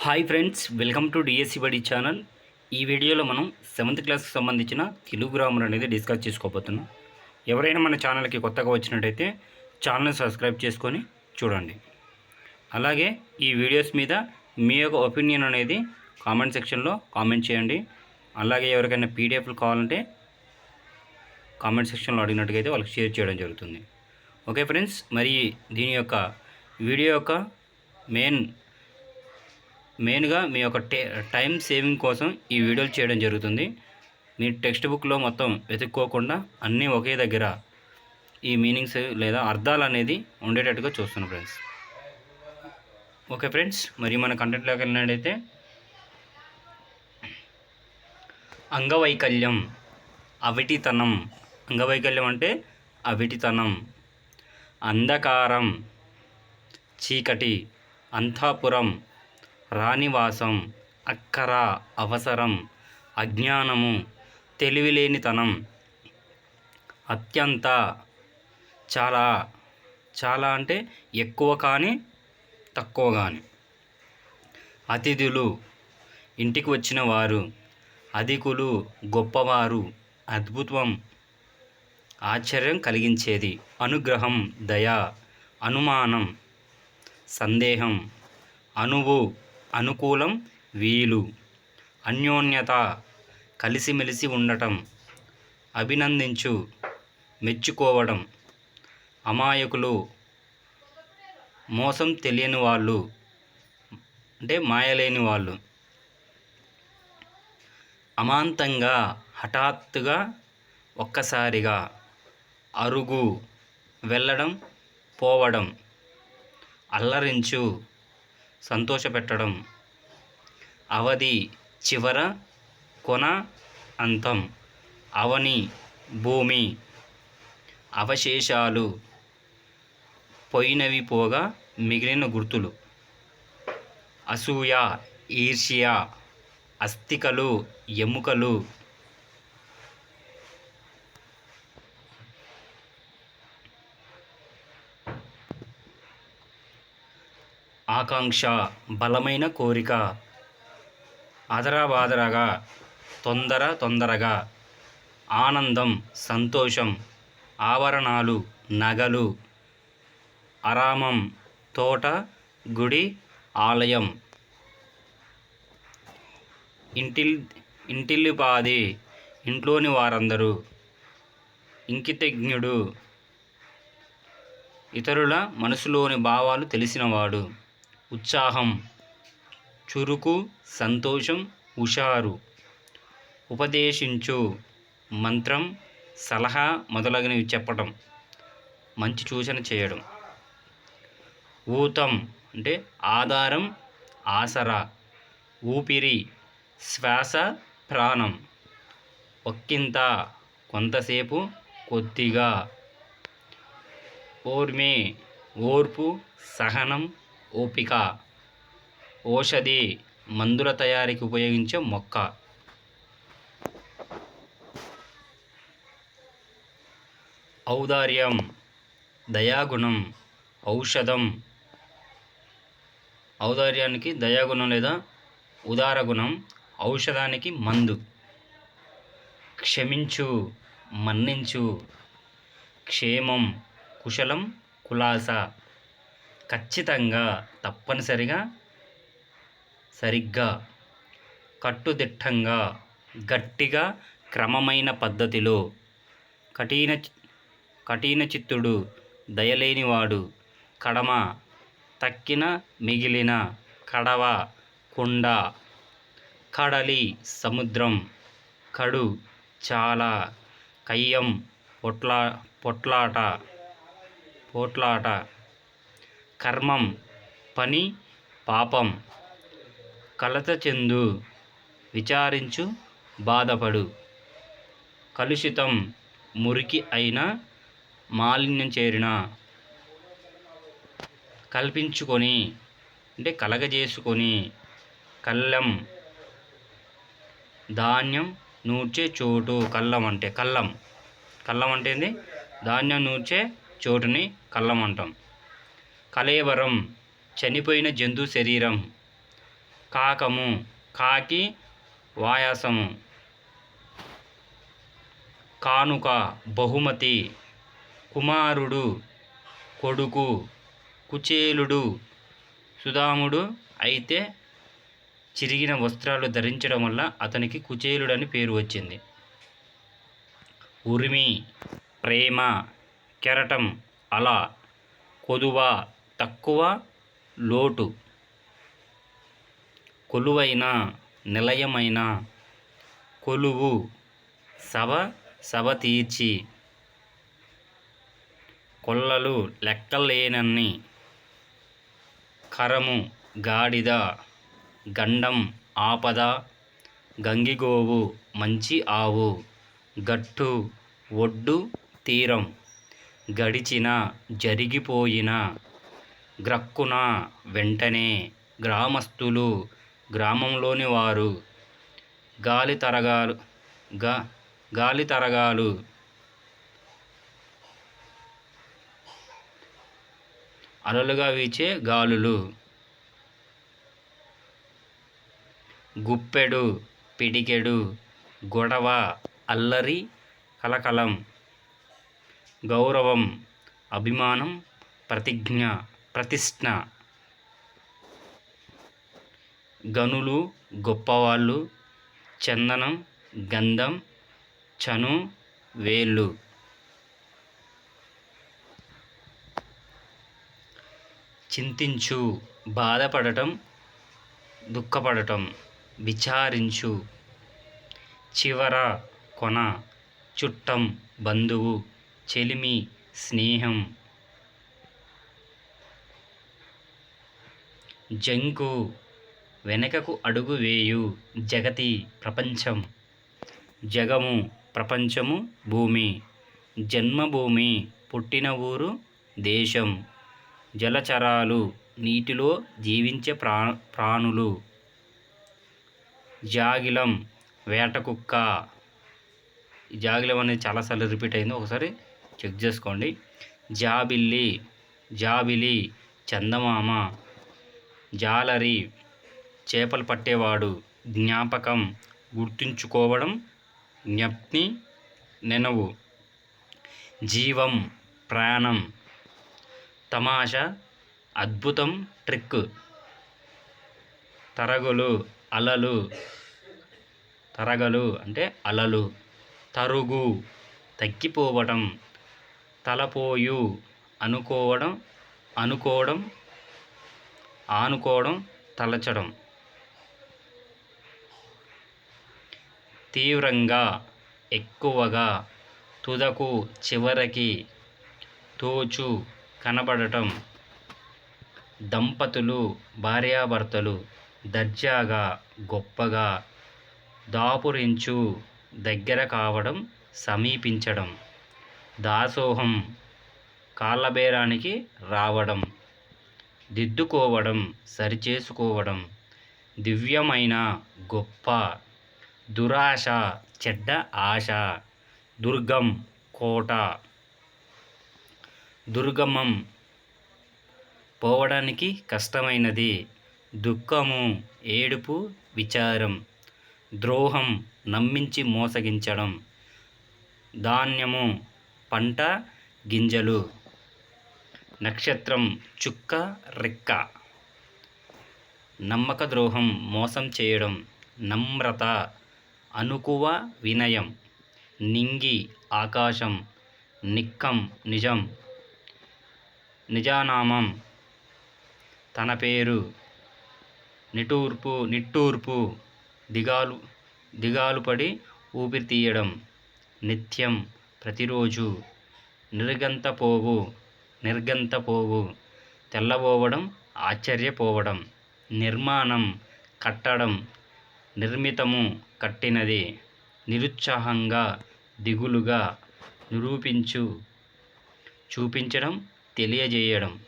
Hi friends, welcome to DSC బడి channel. ఈ వీడియోలో మనం 7th క్లాస్కి సంబంధించిన తెలుగు గ్రామర్ అనేది డిస్కస్ చేసుకోబోతున్నాం. ఎవరైనా మన ఛానల్కి కొత్తగా వచ్చినట్టయితే ఛానల్ని సబ్స్క్రైబ్ చేసుకొని చూడండి. అలాగే ఈ వీడియోస్ మీద మీ యొక్క ఒపీనియన్ అనేది కామెంట్ సెక్షన్లో కామెంట్ చేయండి. అలాగే ఎవరికైనా పీడిఎఫ్లు కావాలంటే కామెంట్ సెక్షన్లో అడిగినట్టుగా వాళ్ళకి షేర్ చేయడం జరుగుతుంది. ఓకే ఫ్రెండ్స్, మరి దీని యొక్క వీడియో యొక్క మెయిన్గా మీ యొక్క టైం సేవింగ్ కోసం ఈ వీడియోలు చేయడం జరుగుతుంది. మీ టెక్స్ట్ బుక్లో మొత్తం వెతుక్కోకుండా అన్నీ ఒకే దగ్గర ఈ మీనింగ్స్ లేదా అర్థాలు అనేది ఉండేటట్టుగా చూస్తున్నాను ఫ్రెండ్స్. ఓకే ఫ్రెండ్స్, మరి మన కంటెంట్లోకి వెళ్ళినట్టయితే అంగవైకల్యం, అవిటితనం. అంగవైకల్యం అంటే అవిటితనం. అంధకారం, చీకటి. అంతఃపురం, రాణివాసం. అక్కర, అవసరం. అజ్ఞానము, తెలివిలేనితనం. అత్యంత, చాలా. చాలా అంటే ఎక్కువ కానీ తక్కువ కానీ. అతిథులు, ఇంటికి వచ్చిన వారు. అధికులు, గొప్పవారు. అద్భుతం, ఆశ్చర్యం కలిగించేది. అనుగ్రహం, దయ. అనుమానం, సందేహం. అనువు, అనుకూలం, వీలు. అన్యోన్యత, కలిసిమెలిసి ఉండటం. అభినందించు, మెచ్చుకోవడం. అమాయకులు, మోసం తెలియని వాళ్ళు అంటే మాయలేని వాళ్ళు. అమాంతంగా, హఠాత్తుగా, ఒక్కసారిగా. అరుగు, వెళ్ళడం, పోవడం. అల్లరించు, సంతోషపెట్టడం. అవధి, చివర, కొన, అంతం. అవని, భూమి. అవశేషాలు, పోయినవి పోగా మిగిలిన గుర్తులు. అసూయ, ఈర్ష్య. అస్థికలు, ఎముకలు. ఆకాంక్ష, బలమైన కోరిక. ఆదరాబాదరగా, తొందరగా. ఆనందం, సంతోషం. ఆభరణాలు, నగలు. ఆరామం, తోట, గుడి, ఆలయం. ఇంటిల్లిపాది, ఇంట్లోని వారందరూ. ఇంకితజ్ఞుడు, ఇతరుల మనసులోని భావాలు తెలిసినవాడు. ఉత్సాహం, చురుకు, సంతోషం, హుషారు. ఉపదేశించు, మంత్రం, సలహా మొదలగునవి చెప్పటం, మంచి సూచన చేయడం. ఊతం అంటే ఆధారం, ఆసరా. ఊపిరి, శ్వాస, ప్రాణం. ఒక్కింత, కొంతసేపు, కొద్దిగా. ఓర్మి, ఓర్పు, సహనం, ఓపిక. ఓషధి, మందుల తయారీకి ఉపయోగించే మొక్క. ఔదార్యం, దయాగుణం. ఔషధం, ఔదార్యానికి దయాగుణం లేదా ఉదారగుణం. ఔషధానికి మందు. క్షమించు, మన్నించు. క్షేమం, కుశలం, కులాస. ఖచ్చితంగా, తప్పనిసరిగా, సరిగ్గా. కట్టుదిట్టంగా, గట్టిగా, క్రమమైన పద్ధతిలో. కఠిన చిత్తుడు, దయలేనివాడు. కడమ, తక్కిన, మిగిలిన. కడవ, కుండ. కడలి, సముద్రం. కడు, చాలా. కయ్యం, పోట్లాట. కర్మం, పని, పాపం. కలత చెందు, విచారించు, బాధపడు. కలుషితం, మురికి అయిన, మాలిన్యం చేరిన. కల్పించుకొని అంటే కలగజేసుకొని. కళ్ళం, ధాన్యం నూర్చే చోటు. కళ్ళం అంటే ఏంది? ధాన్యం నూర్చే చోటుని కళ్ళం అంటాం. కళేబరం, చనిపోయిన జంతు శరీరం. కాకము కాకి వాయాసము. కానుక బహుమతి. కుమారుడు కొడుకు. కుచేలుడు సుదాముడు అయితే చిరిగిన వస్త్రాలు ధరించడం వల్ల అతనికి కుచేలుడని పేరు వచ్చింది. ఉరిమి ప్రేమ. కెరటం అల. కొదువ తక్కువ లోటు. కొలువైన నిలయమైన. కొలువు సభ తీర్చి. కొల్లలు లెక్కలేనన్ని. కరము గాడిద. గండం ఆపద. గంగిగోవు మంచి ఆవు. గట్టు ఒడ్డు తీరం. గడిచిన జరిగిపోయిన. గ్రక్కున వెంటనే. గ్రామస్తులు గ్రామంలోని వారు. గాలి తరగాలు అలలుగా వీచే గాలులు. గుప్పెడు పిడికెడు. గొడవ అల్లరి కలకలం. గౌరవం అభిమానం ప్రతిష్ఠ. గనులు గొప్పవాళ్ళు. చందనం గంధం చను వేళ్ళు. చింతించు బాధపడటం దుఃఖపడటం. విచారించు. చివర కొన. చుట్టం బంధువు. చెలిమి స్నేహం. జంకు వెనకకు అడుగు వేయు. జగతి ప్రపంచం. జగము ప్రపంచము భూమి. జన్మభూమి పుట్టిన ఊరు దేశం. జలచరాలు నీటిలో జీవించే ప్రాణులు. జాగిలం వేటకుక్క. జాగిలం అనేది చాలాసార్లు రిపీట్ అయింది, ఒకసారి చెక్ చేసుకోండి. జాబిలి చందమామ. జాలరి చేపలు పట్టేవాడు. జ్ఞాపకం గుర్తుంచుకోవడం. జ్ఞప్తి నెనవు. జీవం ప్రాణం. తమాషా అద్భుతం ట్రిక్. తరగలు అంటే అలలు. తరుగు తగ్గిపోవడం. తలపోయు అనుకోవడం ఆనుకోవడం తలచడం. తీవ్రంగా ఎక్కువగా. తుదకు చివరికి. తోచు కనబడటం. దంపతులు భార్యాభర్తలు. దర్జాగా గొప్పగా. దాపురించు దగ్గర కావడం సమీపించడం. దాసోహం కాళ్ళబేరానికి రావడం. దిద్దుకోవడం సరిచేసుకోవడం. దివ్యమైన గొప్ప. దురాశ చెడ్డ ఆశ. దుర్గం కోట. దుర్గమం పోవడానికి కష్టమైనది. దుఃఖము ఏడుపు విచారం. ద్రోహం నమ్మించి మోసగించడం. ధాన్యము పంట గింజలు. నక్షత్రం చుక్క రెక్క. నమ్మక ద్రోహం మోసం చేయడం. నమ్రత అనుకువ వినయం. నింగి ఆకాశం. నిక్కం నిజం. నిజానామం తన పేరు. నిట్టూర్పు దిగాలుపడి ఊపిరి తీయడం. నిత్యం ప్రతిరోజు. నిర్గంతపోవు తెల్లబోవడం ఆశ్చర్యపోవడం. నిర్మాణం కట్టడం. నిర్మితము కట్టినది. నిరుత్సాహంగా దిగులుగా. చూపించడం తెలియజేయడం.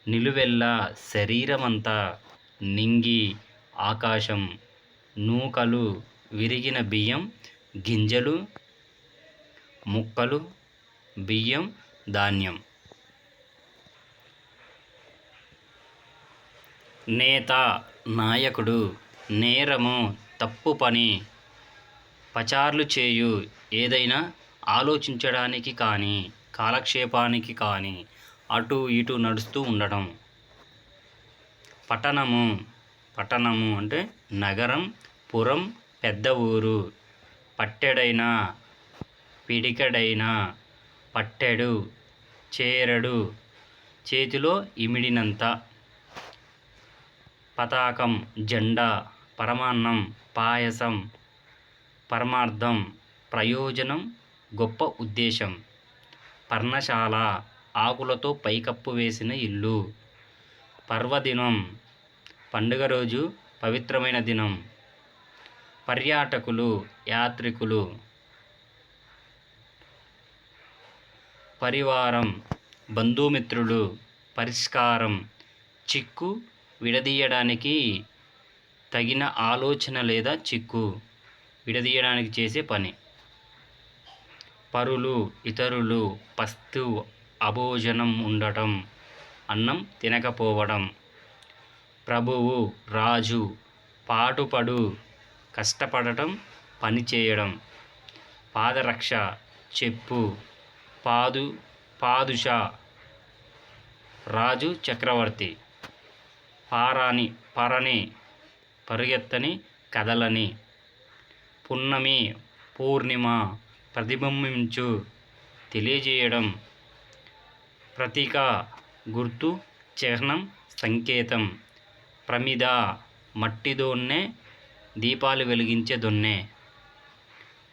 నిలువెల్లా శరీరమంతా. నింగి ఆకాశం. నూకలు విరిగిన బియ్యం గింజలు. ముక్కలు బియ్యం ధాన్యం. నేత నాయకుడు నేరము తప్పు పని పచార్లు చేయు ఏదైనా ఆలోచించడానికి కానీ కాలక్షేపానికి కానీ అటు ఇటు నడుస్తూ ఉండడం. పట్టణము పట్టణము అంటే నగరం, పురం, పెద్ద ఊరు. పట్టెడైన, పిడికెడైన, పట్టెడు, చేరెడు, చేతిలో ఇమిడినంత. పతాకం జెండా, పరమాన్నం పాయసం, పరమార్థం ప్రయోజనం, గొప్ప ఉద్దేశం. పర్ణశాల ఆకులతో పైకప్పు వేసిన ఇల్లు. పర్వదినం పండుగ రోజు, పవిత్రమైన దినం. పర్యాటకులు యాత్రికులు. పరివారం బంధుమిత్రులు. పరిష్కారం చిక్కు విడదీయడానికి తగిన ఆలోచన లేదా చిక్కు విడదీయడానికి చేసే పని. పరులు ఇతరులు. పస్తు అభోజనం ఉండటం, అన్నం తినకపోవడం. ప్రభువు రాజు. పాటుపడు కష్టపడటం, పని చేయడం. పాదరక్ష చెప్పు. పాదుషా రాజు చక్రవర్తి. పరని పరుగెత్తని కదలని. పున్నమి పూర్ణిమ ప్రతిబింబించు తెలియజేయడం. ప్రతీక గుర్తు, చిహ్నం, సంకేతం. ప్రమిద మట్టి దొన్నె, దీపాలు వెలిగించే దొన్నె.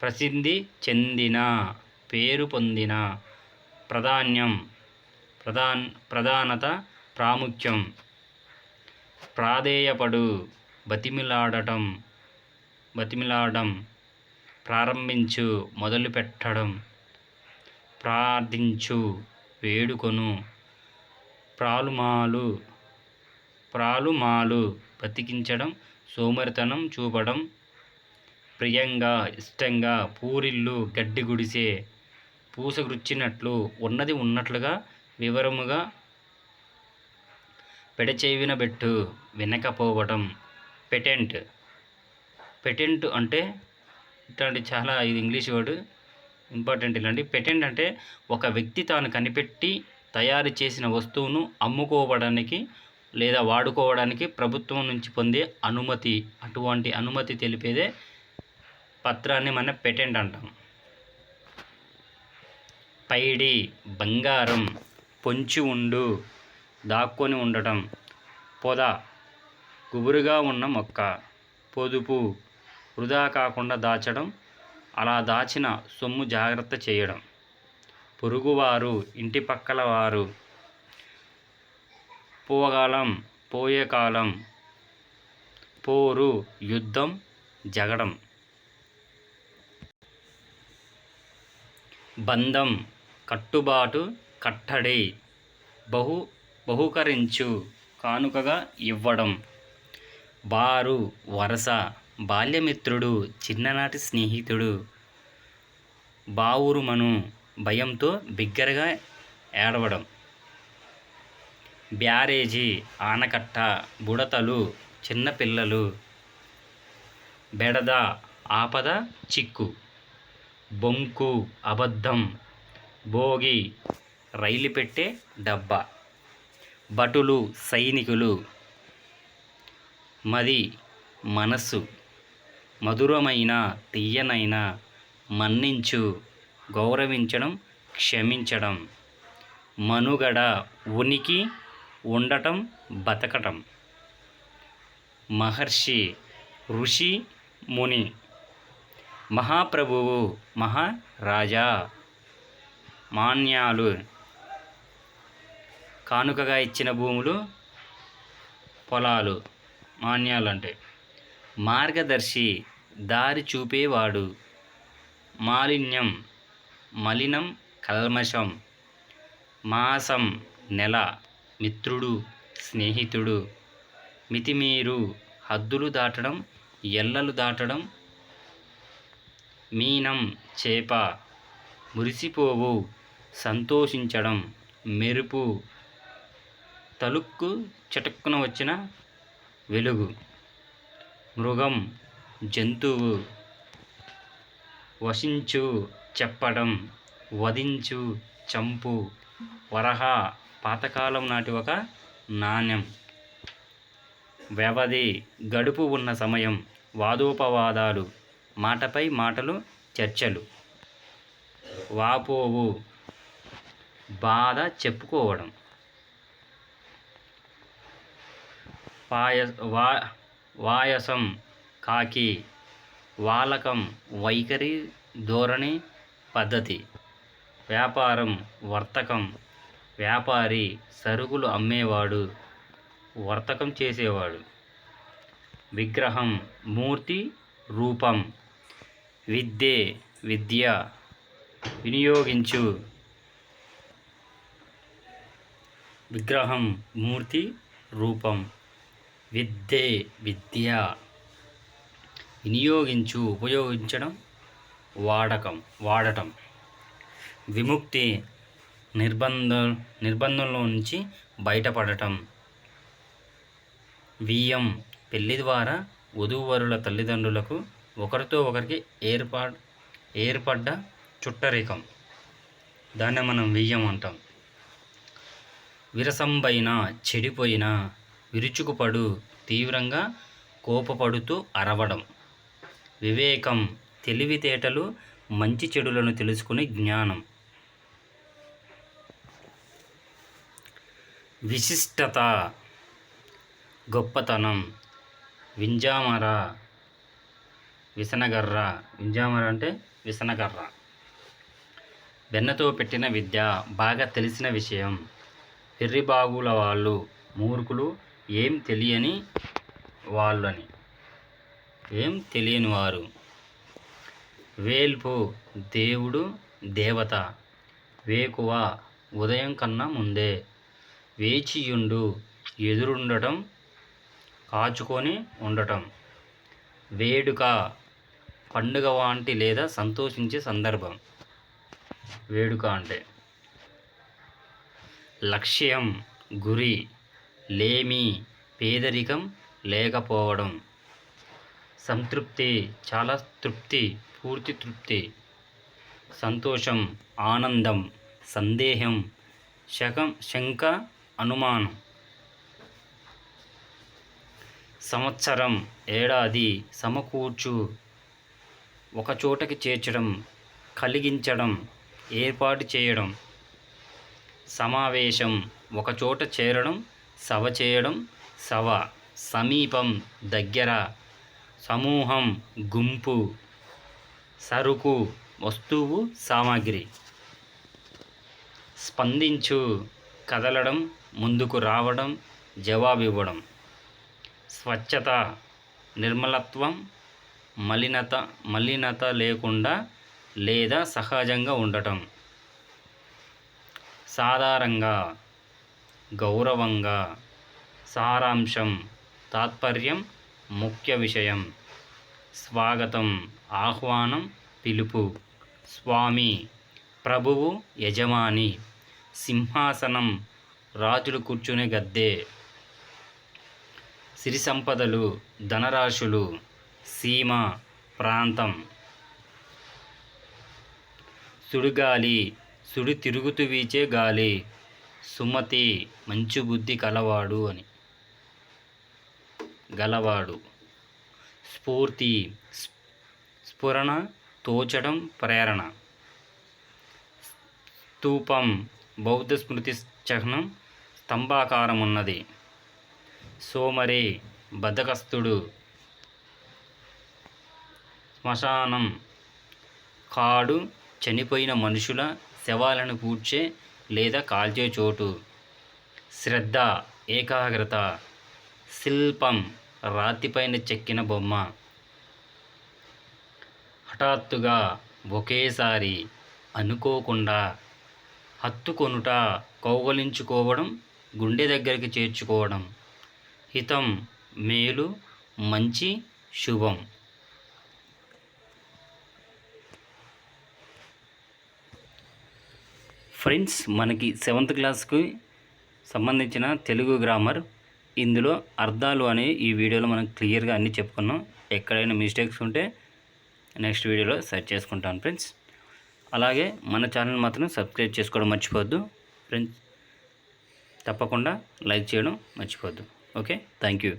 ప్రసిద్ధి చెందిన, పేరు పొందిన. ప్రాధాన్యం ప్రధానత, ప్రాముఖ్యం. ప్రాధేయపడు బతిమిలాడటం. ప్రారంభించు మొదలుపెట్టడం. ప్రార్థించు వేడుకొను. ప్రాలుమాలు బతికించడం, సోమరితనం చూపడం. ప్రియంగా ఇష్టంగా. పూరిల్లు గడ్డి గుడిసె. పూసగుచ్చినట్లు, ఉన్నది ఉన్నట్లుగా వివరముగా. పెడచెవిన బెట్టు వినకపోవడం. పెటెంట్ అంటే ఇట్లాంటి చాలా, ఇది ఇంగ్లీష్ వర్డ్, ఇంపార్టెంట్. ఇలాంటి పెటెంట్ అంటే ఒక వ్యక్తి తాను కనిపెట్టి తయారు చేసిన వస్తువును అమ్ముకోవడానికి లేదా వాడుకోవడానికి ప్రభుత్వం నుంచి పొందే అనుమతి. అటువంటి అనుమతి తెలిపేదే పత్రాన్ని మనం పెటెంట్ అంటాం. పైడి బంగారం. పొంచి ఉండు దాక్కొని ఉండటం. పొద గుబురుగా ఉన్న మొక్క. పొదుపు వృధా కాకుండా దాచడం, అలా దాచిన సొమ్ము జాగ్రత్త చేయడం. పొరుగువారు ఇంటి పక్కల వారు. పోయే కాలం. పోరు యుద్ధం, జగడం. బంధం కట్టుబాటు, కట్టడి. బహుకరించు కానుకగా ఇవ్వడం. బారు వరస బాల్యమిత్రుడు, చిన్ననాటి స్నేహితుడు. బావురుమను భయంతో బిగ్గరగా ఏడవడం. బ్యారేజీ ఆనకట్ట. బుడతలు చిన్నపిల్లలు. బెడద ఆపద, చిక్కు. బొంకు అబద్ధం. భోగి రైలు పెట్టే డబ్బా. భటులు సైనికులు. మది మనస్సు. మధురమైన తీయనైన. మన్నించు గౌరవించడం, క్షమించడం. మనుగడ ఉనికి, ఉండటం, బతకటం. మహర్షి ఋషి, ముని. మహాప్రభువు మహారాజా. మాన్యాలు కానుకగా ఇచ్చిన భూములు, పొలాలు. మాన్యాలు అంటే. మార్గదర్శి దారి చూపేవాడు. మాలిన్యం మలినం, కల్మషం. మాసం నెల. మిత్రుడు స్నేహితుడు. మితిమీరు హద్దులు దాటడం, ఎల్లలు దాటడం. మీనం చేప. మురిసిపోవు సంతోషించడం. మెరుపు తలుక్కు చటుక్కున వచ్చిన వెలుగు. మృగం జంతువు. వశించు చెప్పడం, వధించు చంపు. వరహ పాతకాలం నాటి ఒక నాణ్యం. వ్యవధి గడుపు ఉన్న సమయం. వాదోపవాదాలు మాటపై మాటలు చర్చలు. వాపోవు బాధ చెప్పుకోవడం. వాయసం కాకి. వాలకం వైఖరి ధోరణి పద్ధతి. వ్యాపారం వర్తకం. వ్యాపారి సరుకులు అమ్మేవాడు, వర్తకం చేసేవాడు. విగ్రహం మూర్తి రూపం. విద్యే విద్య. వినియోగించు. విగ్రహం మూర్తి రూపం. విద్యే విద్య. వినియోగించు ఉపయోగించడం, వాడటం. విముక్తి నిర్బంధంలో నుంచి బయటపడటం. వియ్యం పెళ్లి ద్వారా వధూవరుల తల్లిదండ్రులకు ఒకరితో ఒకరికి ఏర్పడ్డ చుట్టరికం. దాన్ని మనం వియ్యం అంటాం. విరసంబైన చెడిపోయిన. విరుచుకుపడు తీవ్రంగా కోపపడుతూ అరవడం. వివేకం తెలివితేటలు, మంచి చెడులను తెలుసుకునే జ్ఞానం. విశిష్టత గొప్పతనం. వింజామర విసనగర్ర. వింజామర అంటే విసనగర్ర. వెన్నతో పెట్టిన విద్య బాగా తెలిసిన విషయం. పెర్రిబాగుల వాళ్ళు మూర్ఖులు, ఏం తెలియని వారు. వేల్పు దేవుడు దేవత. వేకువ ఉదయం కన్నా ముందే. వేచియుండు ఎదురుండటం, కాచుకొని ఉండటం. వేడుక పండుగ వంటి లేదా సంతోషించే సందర్భం. వేడుక అంటే. లక్ష్యం గురి. లేమి పేదరికం, లేకపోవడం. సంతృప్తి చాలా తృప్తి, పూర్తి తృప్తి. సంతోషం ఆనందం. సందేహం శంక, అనుమానం. సంవత్సరం ఏడాది. సమకూర్చు ఒకచోటకి చేర్చడం, కలిగించడం, ఏర్పాటు చేయడం. సమావేశం ఒకచోట చేరడం, సభ చేయడం. సభ సమీపం దగ్గర. సమూహం గుంపు. సరుకు వస్తువు సామాగ్రి. స్పందించు కదలడం, ముందుకు రావడం, జవాబివ్వడం. స్వచ్ఛత నిర్మలత్వం, మలినత లేకుండా లేదా సహజంగా ఉండటం. సాధారణంగా గౌరవంగా. సారాంశం తాత్పర్యం, ముఖ్య విషయం. స్వాగతం ఆహ్వానం, పిలుపు. స్వామి ప్రభువు, యజమాని. సింహాసనం రాజులు కూర్చునే గద్దె. సిరి సంపదలు ధనరాశులు. సీమ ప్రాంతం. సుడిగాలి సుడి తిరుగుతూ వీచే గాలి. సుమతి మంచి బుద్ధి గలవాడు. స్ఫూర్తి స్ఫురణ, తోచడం, ప్రేరణ. స్తూపం బౌద్ధ స్మృతి చిహ్నం, స్తంభాకారం ఉన్నది. సోమరి బద్ధకస్తుడు. శ్మశానం కాడు చనిపోయిన మనుషుల శవాలను పూడ్చే లేదా కాల్చే చోటు. శ్రద్ధ ఏకాగ్రత. శిల్పం రాతిపైన చెక్కిన బొమ్మ. హఠాత్తుగా ఒకేసారి, అనుకోకుండా. హత్తుకొనుట కౌగలించుకోవడం, గుండె దగ్గరికి చేర్చుకోవడం. హితం మేలు, మంచి, శుభం. ఫ్రెండ్స్, మనకి 7th క్లాస్కి సంబంధించిన తెలుగు గ్రామర్ ఇందులో అర్థాలు అనేవి ఈ వీడియోలో మనం క్లియర్గా అన్నీ చెప్పుకున్నాం. ఎక్కడైనా మిస్టేక్స్ ఉంటే నెక్స్ట్ వీడియోలో సెర్చ్ చేసుకుంటాను ఫ్రెండ్స్. అలాగే మన ఛానల్ మాత్రం సబ్స్క్రైబ్ చేసుకోవడం మర్చిపోవద్దు ఫ్రెండ్స్. తప్పకుండా లైక్ చేయడం మర్చిపోవద్దు. Okay, thank you.